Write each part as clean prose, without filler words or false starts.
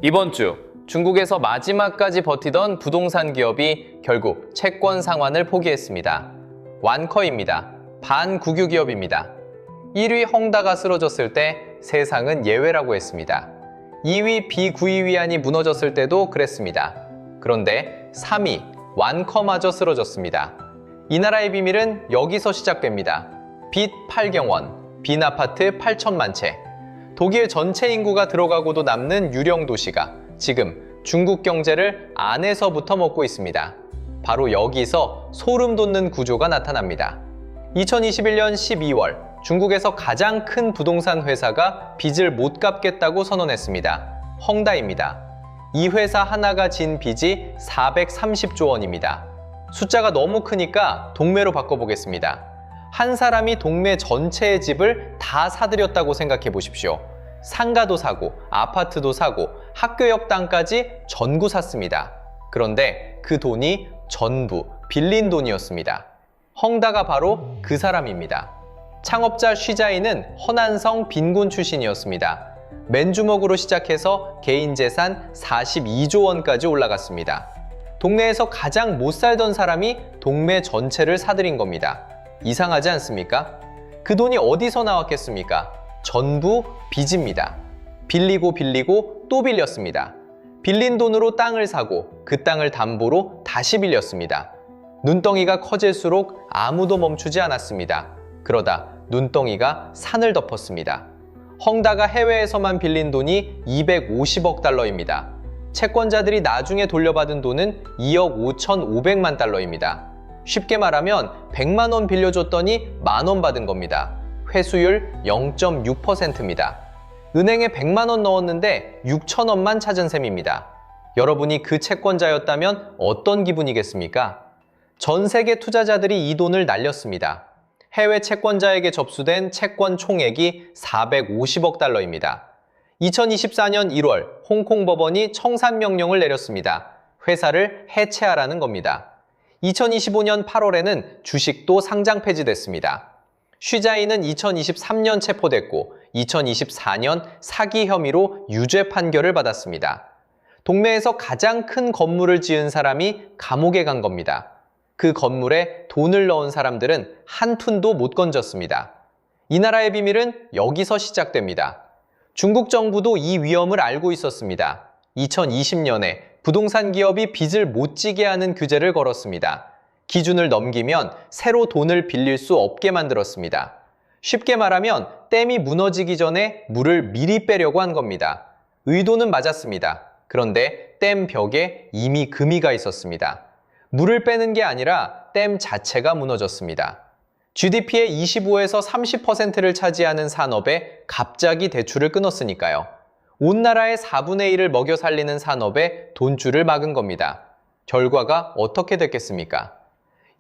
이번 주 중국에서 마지막까지 버티던 부동산 기업이 결국 채권 상환을 포기했습니다. 완커입니다. 반국유 기업입니다. 1위 헝다가 쓰러졌을 때 세상은 예외라고 했습니다. 2위 비구이위안이 무너졌을 때도 그랬습니다. 그런데 3위 완커마저 쓰러졌습니다. 이 나라의 비밀은 여기서 시작됩니다. 빚 8경원, 빈 아파트 8천만 채. 독일 전체 인구가 들어가고도 남는 유령 도시가 지금 중국 경제를 안에서부터 먹고 있습니다. 바로 여기서 소름 돋는 구조가 나타납니다. 2021년 12월 중국에서 가장 큰 부동산 회사가 빚을 못 갚겠다고 선언했습니다. 헝다입니다. 이 회사 하나가 진 빚이 430조 원입니다. 숫자가 너무 크니까 동매로 바꿔보겠습니다. 한 사람이 동매 전체의 집을 다 사들였다고 생각해 보십시오. 상가도 사고, 아파트도 사고, 학교 옆 땅까지 전부 샀습니다. 그런데 그 돈이 전부 빌린 돈이었습니다. 헝다가 바로 그 사람입니다. 창업자 쉬자이는 허난성 빈군 출신이었습니다. 맨주먹으로 시작해서 개인 재산 42조 원까지 올라갔습니다. 동네에서 가장 못 살던 사람이 동네 전체를 사들인 겁니다. 이상하지 않습니까? 그 돈이 어디서 나왔겠습니까? 전부 빚입니다. 빌리고 빌리고 또 빌렸습니다. 빌린 돈으로 땅을 사고 그 땅을 담보로 다시 빌렸습니다. 눈덩이가 커질수록 아무도 멈추지 않았습니다. 그러다 눈덩이가 산을 덮었습니다. 헝다가 해외에서만 빌린 돈이 250억 달러입니다. 채권자들이 나중에 돌려받은 돈은 2억 5,500만 달러입니다. 쉽게 말하면 100만 원 빌려줬더니 만 원 받은 겁니다. 회수율 0.6%입니다. 은행에 100만 원 넣었는데 6천 원만 찾은 셈입니다. 여러분이 그 채권자였다면 어떤 기분이겠습니까? 전 세계 투자자들이 이 돈을 날렸습니다. 해외 채권자에게 접수된 채권 총액이 450억 달러입니다. 2024년 1월 홍콩 법원이 청산 명령을 내렸습니다. 회사를 해체하라는 겁니다. 2025년 8월에는 주식도 상장 폐지됐습니다. 쉬자이는 2023년 체포됐고 2024년 사기 혐의로 유죄 판결을 받았습니다. 동네에서 가장 큰 건물을 지은 사람이 감옥에 간 겁니다. 그 건물에 돈을 넣은 사람들은 한 푼도 못 건졌습니다. 이 나라의 비밀은 여기서 시작됩니다. 중국 정부도 이 위험을 알고 있었습니다. 2020년에 부동산 기업이 빚을 못 지게 하는 규제를 걸었습니다. 기준을 넘기면 새로 돈을 빌릴 수 없게 만들었습니다. 쉽게 말하면 댐이 무너지기 전에 물을 미리 빼려고 한 겁니다. 의도는 맞았습니다. 그런데 댐 벽에 이미 금이가 있었습니다. 물을 빼는 게 아니라 댐 자체가 무너졌습니다. GDP의 25에서 30%를 차지하는 산업에 갑자기 대출을 끊었으니까요. 온 나라의 4분의 1을 먹여 살리는 산업에 돈줄을 막은 겁니다. 결과가 어떻게 됐겠습니까?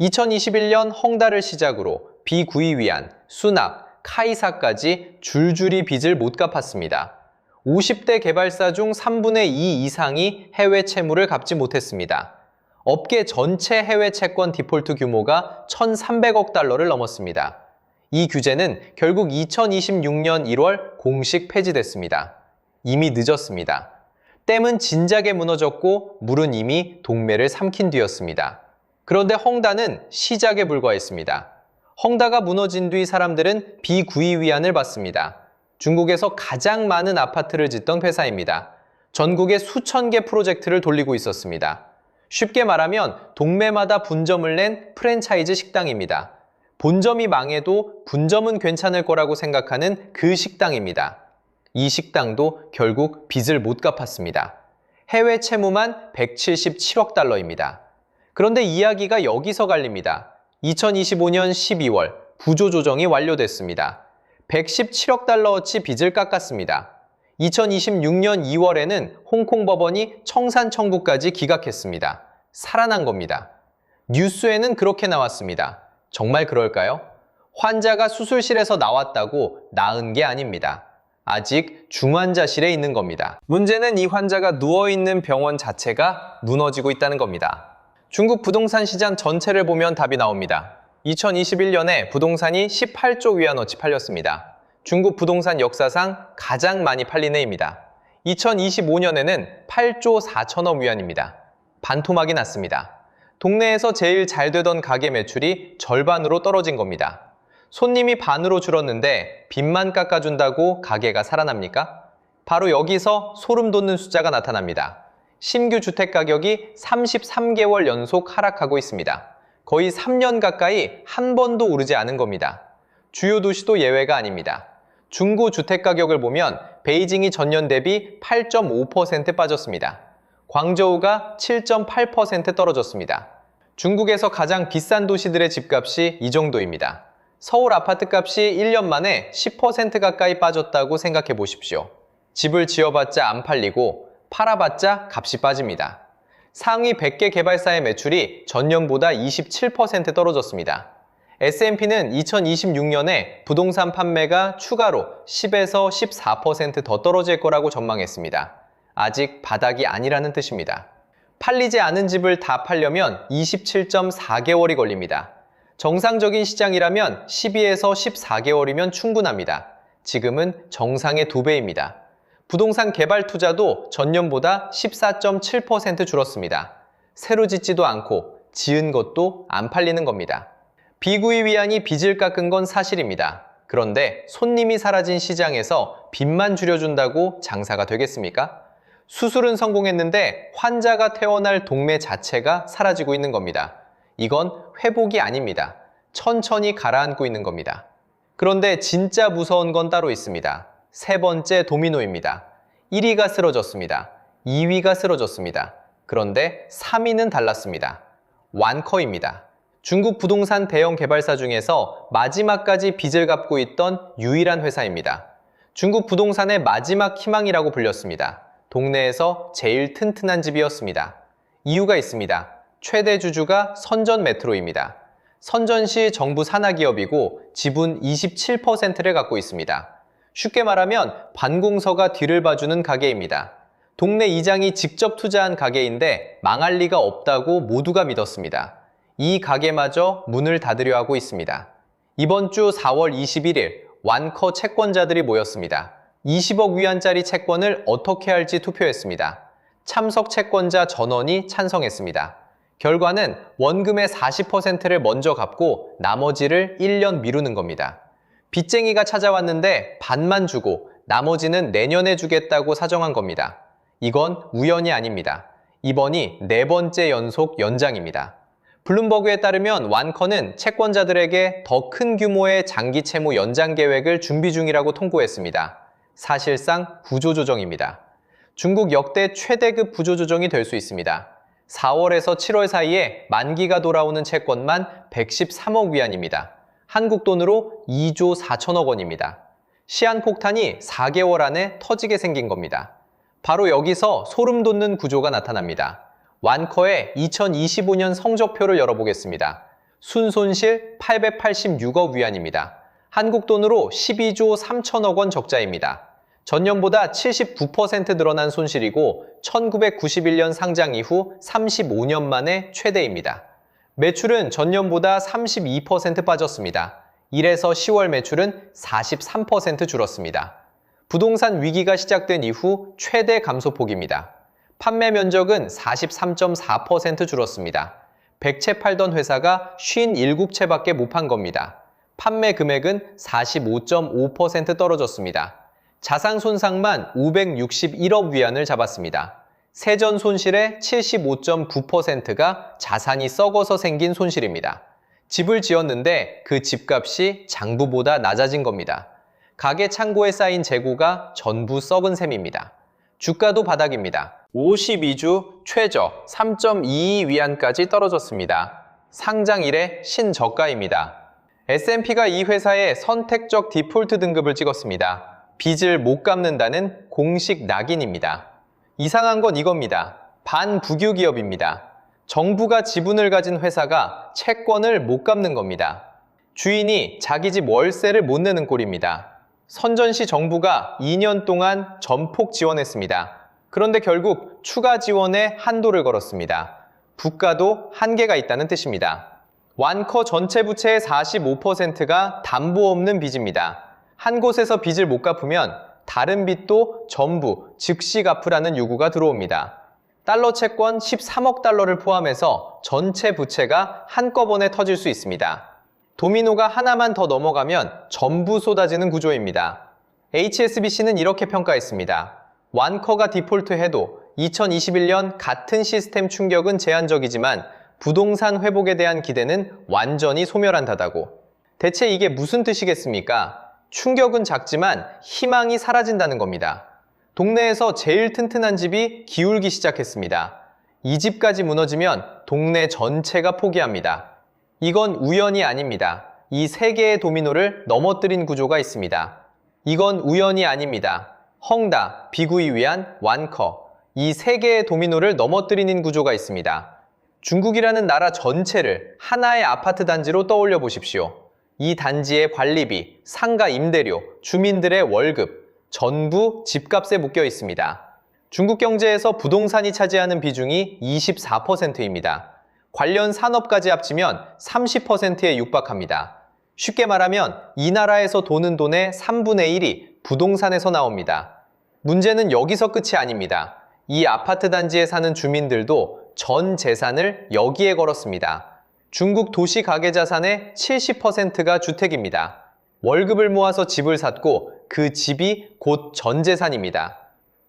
2021년 헝다를 시작으로 비구이위안, 수납, 카이사까지 줄줄이 빚을 못 갚았습니다. 50대 개발사 중 3분의 2 이상이 해외 채무를 갚지 못했습니다. 업계 전체 해외 채권 디폴트 규모가 1,300억 달러를 넘었습니다. 이 규제는 결국 2026년 1월 공식 폐지됐습니다. 이미 늦었습니다. 댐은 진작에 무너졌고 물은 이미 동매를 삼킨 뒤였습니다. 그런데 헝다는 시작에 불과했습니다. 헝다가 무너진 뒤 사람들은 비구이위안을 받습니다. 중국에서 가장 많은 아파트를 짓던 회사입니다. 전국에 수천 개 프로젝트를 돌리고 있었습니다. 쉽게 말하면 동매마다 분점을 낸 프랜차이즈 식당입니다. 본점이 망해도 분점은 괜찮을 거라고 생각하는 그 식당입니다. 이 식당도 결국 빚을 못 갚았습니다. 해외 채무만 177억 달러입니다. 그런데 이야기가 여기서 갈립니다. 2025년 12월 구조조정이 완료됐습니다. 117억 달러어치 빚을 깎았습니다. 2026년 2월에는 홍콩 법원이 청산 청구까지 기각했습니다. 살아난 겁니다. 뉴스에는 그렇게 나왔습니다. 정말 그럴까요? 환자가 수술실에서 나왔다고 나은 게 아닙니다. 아직 중환자실에 있는 겁니다. 문제는 이 환자가 누워있는 병원 자체가 무너지고 있다는 겁니다. 중국 부동산 시장 전체를 보면 답이 나옵니다. 2021년에 부동산이 18조 위안어치 팔렸습니다. 중국 부동산 역사상 가장 많이 팔린 해입니다. 2025년에는 8조 4천억 위안입니다. 반토막이 났습니다. 동네에서 제일 잘 되던 가게 매출이 절반으로 떨어진 겁니다. 손님이 반으로 줄었는데 빚만 깎아준다고 가게가 살아납니까? 바로 여기서 소름 돋는 숫자가 나타납니다. 신규 주택 가격이 33개월 연속 하락하고 있습니다. 거의 3년 가까이 한 번도 오르지 않은 겁니다. 주요 도시도 예외가 아닙니다. 중고 주택 가격을 보면 베이징이 전년 대비 8.5% 빠졌습니다. 광저우가 7.8% 떨어졌습니다. 중국에서 가장 비싼 도시들의 집값이 이 정도입니다. 서울 아파트값이 1년 만에 10% 가까이 빠졌다고 생각해 보십시오. 집을 지어봤자 안 팔리고 팔아봤자 값이 빠집니다. 상위 100개 개발사의 매출이 전년보다 27% 떨어졌습니다. S&P는 2026년에 부동산 판매가 추가로 10에서 14% 더 떨어질 거라고 전망했습니다. 아직 바닥이 아니라는 뜻입니다. 팔리지 않은 집을 다 팔려면 27.4개월이 걸립니다. 정상적인 시장이라면 12에서 14개월이면 충분합니다. 지금은 정상의 2배입니다. 부동산 개발 투자도 전년보다 14.7% 줄었습니다. 새로 짓지도 않고 지은 것도 안 팔리는 겁니다. 비구이 위안이 빚을 깎은 건 사실입니다. 그런데 손님이 사라진 시장에서 빚만 줄여준다고 장사가 되겠습니까? 수술은 성공했는데 환자가 태어날 동네 자체가 사라지고 있는 겁니다. 이건 회복이 아닙니다. 천천히 가라앉고 있는 겁니다. 그런데 진짜 무서운 건 따로 있습니다. 세 번째 도미노입니다. 1위가 쓰러졌습니다. 2위가 쓰러졌습니다. 그런데 3위는 달랐습니다. 완커입니다. 중국 부동산 대형 개발사 중에서 마지막까지 빚을 갚고 있던 유일한 회사입니다. 중국 부동산의 마지막 희망이라고 불렸습니다. 동네에서 제일 튼튼한 집이었습니다. 이유가 있습니다. 최대 주주가 선전 메트로입니다. 선전시 정부 산하기업이고 지분 27%를 갖고 있습니다. 쉽게 말하면 관공서가 뒤를 봐주는 가게입니다. 동네 이장이 직접 투자한 가게인데 망할 리가 없다고 모두가 믿었습니다. 이 가게마저 문을 닫으려 하고 있습니다. 이번 주 4월 21일 완커 채권자들이 모였습니다. 20억 위안짜리 채권을 어떻게 할지 투표했습니다. 참석 채권자 전원이 찬성했습니다. 결과는 원금의 40%를 먼저 갚고 나머지를 1년 미루는 겁니다. 빚쟁이가 찾아왔는데 반만 주고 나머지는 내년에 주겠다고 사정한 겁니다. 이건 우연이 아닙니다. 이번이 4번째 연속 연장입니다. 블룸버그에 따르면 완커는 채권자들에게 더 큰 규모의 장기 채무 연장 계획을 준비 중이라고 통보했습니다. 사실상 구조조정입니다. 중국 역대 최대급 구조조정이 될 수 있습니다. 4월에서 7월 사이에 만기가 돌아오는 채권만 113억 위안입니다. 한국 돈으로 2조 4천억 원입니다. 시한폭탄이 4개월 안에 터지게 생긴 겁니다. 바로 여기서 소름 돋는 구조가 나타납니다. 완커의 2025년 성적표를 열어보겠습니다. 순손실 886억 위안입니다. 한국 돈으로 12조 3천억 원 적자입니다. 전년보다 79% 늘어난 손실이고 1991년 상장 이후 35년 만에 최대입니다. 매출은 전년보다 32% 빠졌습니다. 1에서 10월 매출은 43% 줄었습니다. 부동산 위기가 시작된 이후 최대 감소폭입니다. 판매 면적은 43.4% 줄었습니다. 100채 팔던 회사가 57채밖에 못 판 겁니다. 판매 금액은 45.5% 떨어졌습니다. 자산 손상만 561억 위안을 잡았습니다. 세전 손실의 75.9%가 자산이 썩어서 생긴 손실입니다. 집을 지었는데 그 집값이 장부보다 낮아진 겁니다. 가게 창고에 쌓인 재고가 전부 썩은 셈입니다. 주가도 바닥입니다. 52주 최저 3.22 위안까지 떨어졌습니다. 상장 이래 신저가입니다. S&P가 이 회사에 선택적 디폴트 등급을 찍었습니다. 빚을 못 갚는다는 공식 낙인입니다. 이상한 건 이겁니다. 반국유 기업입니다. 정부가 지분을 가진 회사가 채권을 못 갚는 겁니다. 주인이 자기 집 월세를 못 내는 꼴입니다. 선전시 정부가 2년 동안 전폭 지원했습니다. 그런데 결국 추가 지원에 한도를 걸었습니다. 부가도 한계가 있다는 뜻입니다. 완커 전체 부채의 45%가 담보 없는 빚입니다. 한 곳에서 빚을 못 갚으면 다른 빚도 전부 즉시 갚으라는 요구가 들어옵니다. 달러 채권 13억 달러를 포함해서 전체 부채가 한꺼번에 터질 수 있습니다. 도미노가 하나만 더 넘어가면 전부 쏟아지는 구조입니다. HSBC는 이렇게 평가했습니다. 완커가 디폴트해도 2021년 같은 시스템 충격은 제한적이지만 부동산 회복에 대한 기대는 완전히 소멸한다고. 대체 이게 무슨 뜻이겠습니까? 충격은 작지만 희망이 사라진다는 겁니다. 동네에서 제일 튼튼한 집이 기울기 시작했습니다. 이 집까지 무너지면 동네 전체가 포기합니다. 이건 우연이 아닙니다. 이 세 개의 도미노를 넘어뜨린 구조가 있습니다. 이건 우연이 아닙니다. 헝다, 비구이 위안, 완커. 이 세 개의 도미노를 넘어뜨리는 구조가 있습니다. 중국이라는 나라 전체를 하나의 아파트 단지로 떠올려 보십시오. 이 단지의 관리비, 상가 임대료, 주민들의 월급, 전부 집값에 묶여 있습니다. 중국 경제에서 부동산이 차지하는 비중이 24%입니다. 관련 산업까지 합치면 30%에 육박합니다. 쉽게 말하면 이 나라에서 도는 돈의 3분의 1이 부동산에서 나옵니다. 문제는 여기서 끝이 아닙니다. 이 아파트 단지에 사는 주민들도 전 재산을 여기에 걸었습니다. 중국 도시 가계 자산의 70%가 주택입니다. 월급을 모아서 집을 샀고 그 집이 곧 전 재산입니다.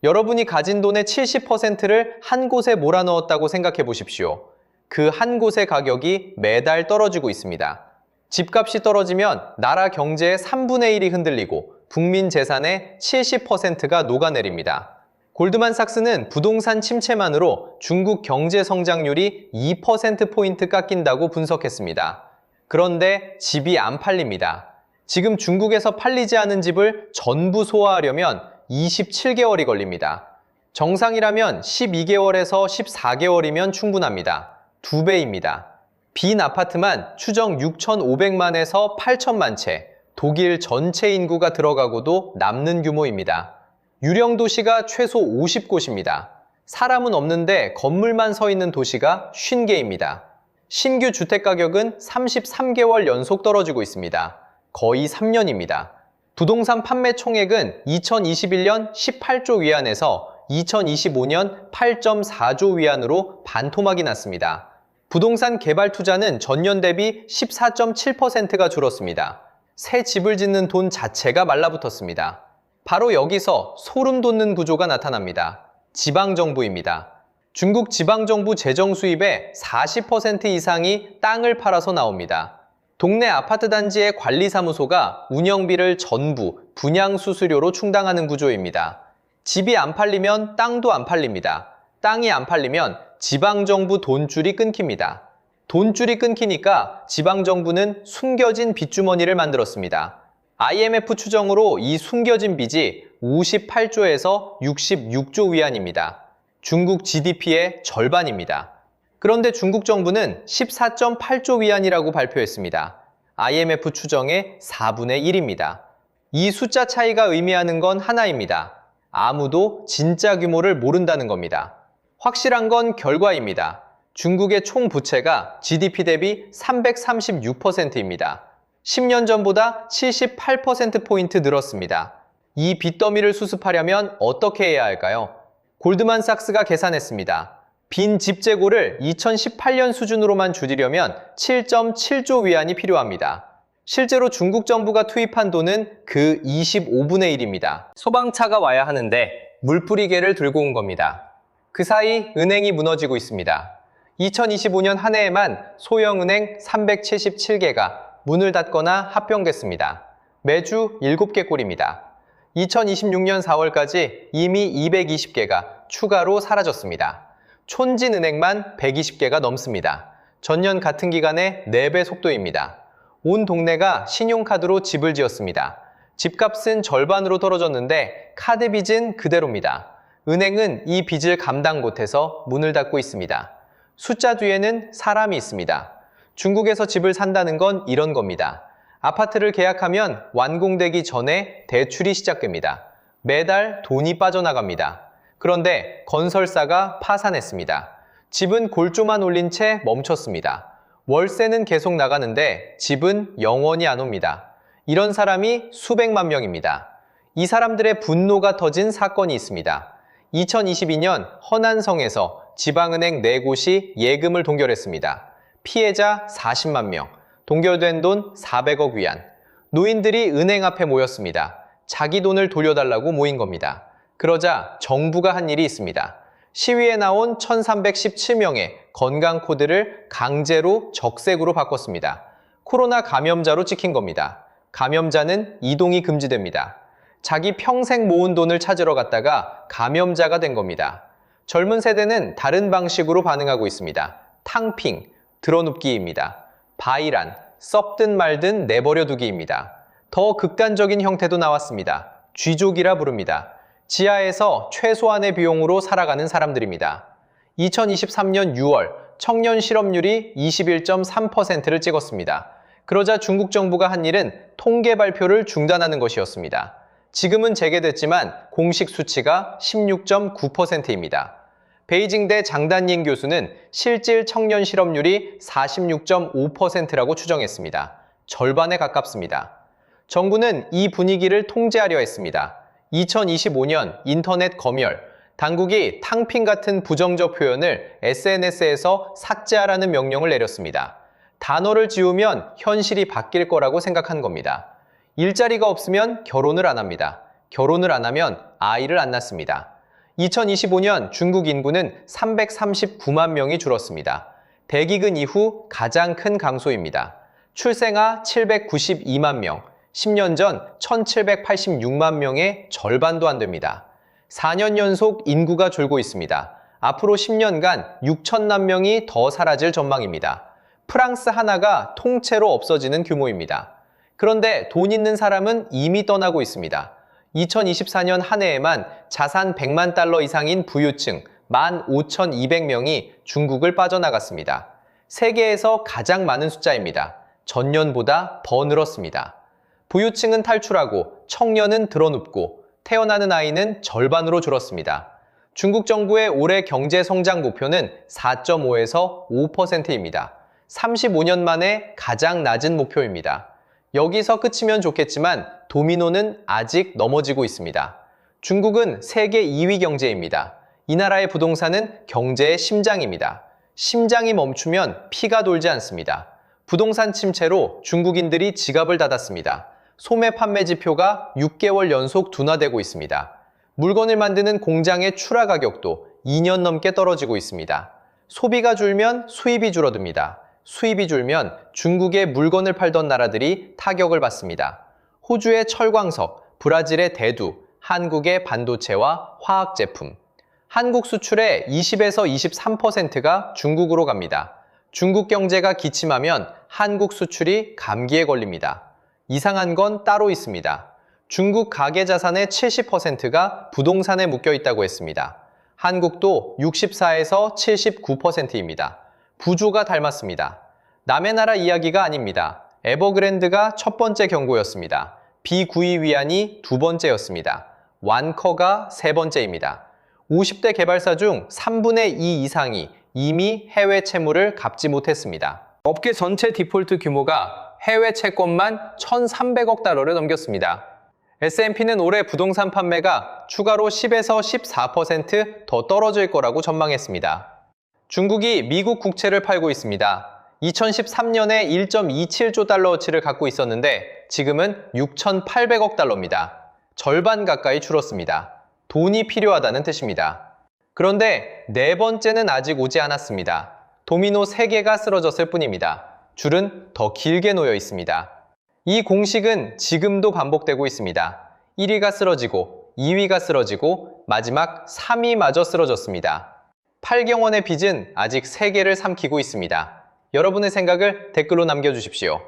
여러분이 가진 돈의 70%를 한 곳에 몰아넣었다고 생각해 보십시오. 그 한 곳의 가격이 매달 떨어지고 있습니다. 집값이 떨어지면 나라 경제의 3분의 1이 흔들리고 국민 재산의 70%가 녹아내립니다. 골드만삭스는 부동산 침체만으로 중국 경제 성장률이 2%포인트 깎인다고 분석했습니다. 그런데 집이 안 팔립니다. 지금 중국에서 팔리지 않은 집을 전부 소화하려면 27개월이 걸립니다. 정상이라면 12개월에서 14개월이면 충분합니다. 2배입니다. 빈 아파트만 추정 6,500만에서 8천만 채, 독일 전체 인구가 들어가고도 남는 규모입니다. 유령 도시가 최소 50곳입니다. 사람은 없는데 건물만 서 있는 도시가 50개입니다. 신규 주택 가격은 33개월 연속 떨어지고 있습니다. 거의 3년입니다. 부동산 판매 총액은 2021년 18조 위안에서 2025년 8.4조 위안으로 반토막이 났습니다. 부동산 개발 투자는 전년 대비 14.7%가 줄었습니다. 새 집을 짓는 돈 자체가 말라붙었습니다. 바로 여기서 소름 돋는 구조가 나타납니다. 지방정부입니다. 중국 지방정부 재정 수입의 40% 이상이 땅을 팔아서 나옵니다. 동네 아파트 단지의 관리사무소가 운영비를 전부 분양수수료로 충당하는 구조입니다. 집이 안 팔리면 땅도 안 팔립니다. 땅이 안 팔리면 지방정부 돈줄이 끊깁니다. 돈줄이 끊기니까 지방정부는 숨겨진 빚주머니를 만들었습니다. IMF 추정으로 이 숨겨진 빚이 58조에서 66조 위안입니다. 중국 GDP의 절반입니다. 그런데 중국 정부는 14.8조 위안이라고 발표했습니다. IMF 추정의 4분의 1입니다. 이 숫자 차이가 의미하는 건 하나입니다. 아무도 진짜 규모를 모른다는 겁니다. 확실한 건 결과입니다. 중국의 총 부채가 GDP 대비 336%입니다. 10년 전보다 78%포인트 늘었습니다. 이 빚더미를 수습하려면 어떻게 해야 할까요? 골드만삭스가 계산했습니다. 빈 집 재고를 2018년 수준으로만 줄이려면 7.7조 위안이 필요합니다. 실제로 중국 정부가 투입한 돈은 그 25분의 1입니다. 소방차가 와야 하는데 물뿌리개를 들고 온 겁니다. 그 사이 은행이 무너지고 있습니다. 2025년 한 해에만 소형은행 377개가 문을 닫거나 합병됐습니다. 매주 7개 꼴입니다. 2026년 4월까지 이미 220개가 추가로 사라졌습니다. 촌진은행만 120개가 넘습니다. 전년 같은 기간의 4배 속도입니다. 온 동네가 신용카드로 집을 지었습니다. 집값은 절반으로 떨어졌는데 카드 빚은 그대로입니다. 은행은 이 빚을 감당 못해서 문을 닫고 있습니다. 숫자 뒤에는 사람이 있습니다. 중국에서 집을 산다는 건 이런 겁니다. 아파트를 계약하면 완공되기 전에 대출이 시작됩니다. 매달 돈이 빠져나갑니다. 그런데 건설사가 파산했습니다. 집은 골조만 올린 채 멈췄습니다. 월세는 계속 나가는데 집은 영원히 안 옵니다. 이런 사람이 수백만 명입니다. 이 사람들의 분노가 터진 사건이 있습니다. 2022년 허난성에서 지방은행 4곳이 예금을 동결했습니다. 피해자 40만 명, 동결된 돈 400억 위안. 노인들이 은행 앞에 모였습니다. 자기 돈을 돌려달라고 모인 겁니다. 그러자 정부가 한 일이 있습니다. 시위에 나온 1317명의 건강 코드를 강제로 적색으로 바꿨습니다. 코로나 감염자로 찍힌 겁니다. 감염자는 이동이 금지됩니다. 자기 평생 모은 돈을 찾으러 갔다가 감염자가 된 겁니다. 젊은 세대는 다른 방식으로 반응하고 있습니다. 탕핑, 드러눕기입니다. 바이란, 썩든 말든 내버려두기입니다. 더 극단적인 형태도 나왔습니다. 쥐족이라 부릅니다. 지하에서 최소한의 비용으로 살아가는 사람들입니다. 2023년 6월 청년 실업률이 21.3%를 찍었습니다. 그러자 중국 정부가 한 일은 통계 발표를 중단하는 것이었습니다. 지금은 재개됐지만 공식 수치가 16.9%입니다. 베이징대 장단닝 교수는 실질 청년 실업률이 46.5%라고 추정했습니다. 절반에 가깝습니다. 정부는 이 분위기를 통제하려 했습니다. 2025년 인터넷 검열, 당국이 탕핑 같은 부정적 표현을 SNS에서 삭제하라는 명령을 내렸습니다. 단어를 지우면 현실이 바뀔 거라고 생각한 겁니다. 일자리가 없으면 결혼을 안 합니다. 결혼을 안 하면 아이를 안 낳습니다. 2025년 중국 인구는 339만 명이 줄었습니다. 대기근 이후 가장 큰 강소입니다. 출생아 792만 명, 10년 전 1786만 명의 절반도 안 됩니다. 4년 연속 인구가 줄고 있습니다. 앞으로 10년간 6천만 명이 더 사라질 전망입니다. 프랑스 하나가 통째로 없어지는 규모입니다. 그런데 돈 있는 사람은 이미 떠나고 있습니다. 2024년 한 해에만 자산 100만 달러 이상인 부유층 15,200명이 중국을 빠져나갔습니다. 세계에서 가장 많은 숫자입니다. 전년보다 더 늘었습니다. 부유층은 탈출하고 청년은 드러눕고 태어나는 아이는 절반으로 줄었습니다. 중국 정부의 올해 경제 성장 목표는 4.5에서 5%입니다. 35년 만에 가장 낮은 목표입니다. 여기서 끝이면 좋겠지만 도미노는 아직 넘어지고 있습니다. 중국은 세계 2위 경제입니다. 이 나라의 부동산은 경제의 심장입니다. 심장이 멈추면 피가 돌지 않습니다. 부동산 침체로 중국인들이 지갑을 닫았습니다. 소매 판매 지표가 6개월 연속 둔화되고 있습니다. 물건을 만드는 공장의 출하 가격도 2년 넘게 떨어지고 있습니다. 소비가 줄면 수입이 줄어듭니다. 수입이 줄면 중국의 물건을 팔던 나라들이 타격을 받습니다. 호주의 철광석, 브라질의 대두, 한국의 반도체와 화학제품. 한국 수출의 20에서 23%가 중국으로 갑니다. 중국 경제가 기침하면 한국 수출이 감기에 걸립니다. 이상한 건 따로 있습니다. 중국 가계 자산의 70%가 부동산에 묶여 있다고 했습니다. 한국도 64에서 79%입니다. 부조가 닮았습니다. 남의 나라 이야기가 아닙니다. 에버그랜드가 첫 번째 경고였습니다. 비구이 위안이 두 번째였습니다. 완커가 세 번째입니다. 50대 개발사 중 3분의 2 이상이 이미 해외 채무를 갚지 못했습니다. 업계 전체 디폴트 규모가 해외 채권만 1,300억 달러를 넘겼습니다. S&P는 올해 부동산 판매가 추가로 10에서 14% 더 떨어질 거라고 전망했습니다. 중국이 미국 국채를 팔고 있습니다. 2013년에 1.27조 달러어치를 갖고 있었는데 지금은 6,800억 달러입니다. 절반 가까이 줄었습니다. 돈이 필요하다는 뜻입니다. 그런데 네 번째는 아직 오지 않았습니다. 도미노 3개가 쓰러졌을 뿐입니다. 줄은 더 길게 놓여 있습니다. 이 공식은 지금도 반복되고 있습니다. 1위가 쓰러지고 2위가 쓰러지고 마지막 3위마저 쓰러졌습니다. 8경원의 빚은 아직 세계를 삼키고 있습니다. 여러분의 생각을 댓글로 남겨주십시오.